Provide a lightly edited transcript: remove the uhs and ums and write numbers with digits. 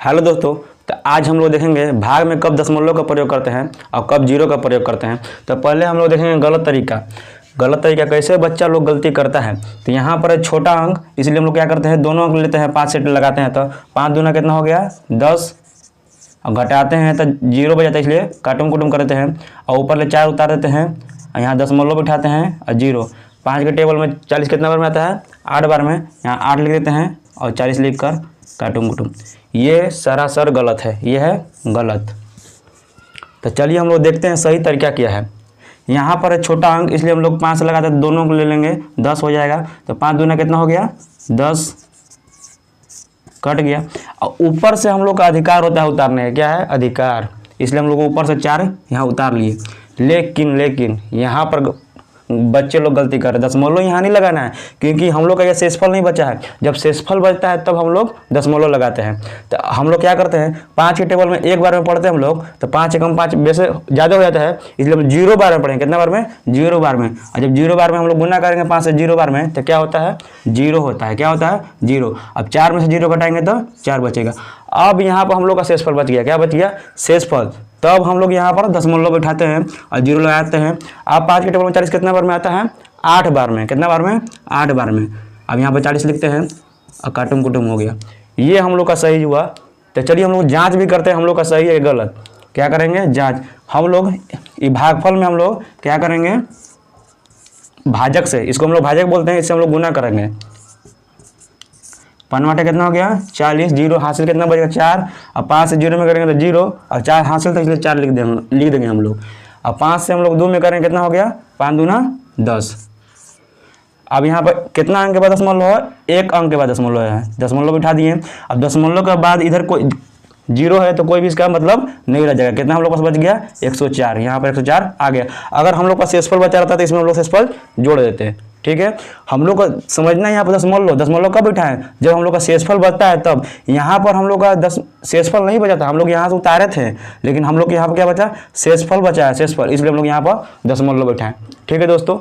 Hello दोस्तों, तो आज हम लोग देखेंगे भाग में कब दशमलव का प्रयोग करते हैं और कब जीरो का प्रयोग करते हैं। तो पहले हम लोग देखेंगे गलत तरीका कैसे बच्चा लोग गलती करता है। तो यहाँ पर है छोटा अंक, इसलिए हम लोग क्या करते हैं, दोनों अंक लेते हैं, 5 से लगाते हैं तो 5 दूना कितना हो गया 10, और घटाते हैं तो 0 बच जाता है, इसलिए काटूम कुटुम करते हैं और ऊपर ले 4 उतार देते हैं और यहाँ दशमलव बिठाते हैं और 0। 5 के टेबल में 40 कितना बार में आता है, 8 बार में, यहाँ 8 लिख देते हैं और 40 लिख कर काटूम कुटुम। ये सरासर गलत है, ये है गलत। तो चलिए हम लोग देखते हैं सही तरीका क्या है। यहाँ पर है छोटा अंक, इसलिए हम लोग 5 से लगाते हैं, दोनों को ले लेंगे, 10 हो जाएगा। तो 5 दूना कितना हो गया 10, कट गया। और ऊपर से हम लोग का अधिकार होता है उतारने का, क्या है अधिकार, इसलिए हम लोग ऊपर से 4 यहाँ उतार लिए। लेकिन यहाँ पर बच्चे लोग गलती कर रहे हैं, दशमलव यहाँ नहीं लगाना है, क्योंकि हम लोग का यह शेषफल नहीं बचा है। जब शेषफल बचता है तब हम लोग दशमलव लगाते हैं। तो हम लोग क्या करते हैं, 5 के टेबल में एक बार में पढ़ते हैं हम लोग, तो 5 एकम 5 वैसे ज़्यादा हो जाता है, इसलिए हम 0 बार में पढ़ेंगे। कितना बार में, 0 बार में। और जब 0 बार में हम लोग गुना करेंगे 5 से 0 बार में, तो क्या होता है 0 होता है, क्या होता है 0। अब 4 में से 0 घटाएंगे तो 4 बचेगा। अब यहाँ पर हम लोग का शेषफल बच गया, क्या बच गया शेषफल। तब हम लोग यहाँ पर दशमलव बैठाते हैं और 0 लगाते हैं। अब 5 के टेबल में 40 कितना बार में आता है, 8 बार में। कितना बार में, 8 बार में। अब यहाँ पर 40 लिखते हैं और काटुम कुटुम हो गया। ये हम लोग का सही हुआ। तो चलिए हम लोग जांच भी करते हैं, हम लोग का सही है गलत। क्या करेंगे, जांच। हम लोग भागफल में हम लोग क्या करेंगे, भाजक से, इसको हम लोग भाजक बोलते हैं, इससे हम लोग गुना करेंगे। 5 कितना हो गया 40, 0 हासिल कितना बचेगा 4, और 5 से 0 में करेंगे तो 0, और 4 हासिल था इसलिए 4 लिख देंगे हम लोग। अब 5 से हम लोग 2 में करेंगे, कितना हो गया 5 दूना 10। अब यहाँ पर कितना अंक के बाद दशमलव है, 1 अंक के बाद दशमलव है, दशमलव बिठा दिए। अब दशमलव के बाद इधर कोई 0 है तो कोई भी इसका मतलब नहीं रह जाएगा। कितना हम लोग पास बच गया 104, यहाँ पर 104 आ गया। अगर हम लोग पास शेषफल बचा रहता तो इसमें हम लोग शेषफल जोड़ देते हैं। ठीक है, हम लोग को समझना है यहाँ पर दशमलव कब बिठाएं, जब हम लोग का शेषफल बचता है तब। यहाँ पर हम लोग का शेषफल नहीं बचा था, हम लोग यहाँ से उतारे थे, लेकिन हम लोग यहाँ पर क्या बचा, शेषफल बचा है, शेषफल, इसलिए हम लोग यहाँ पर दशमलव बिठाएं। ठीक है दोस्तों।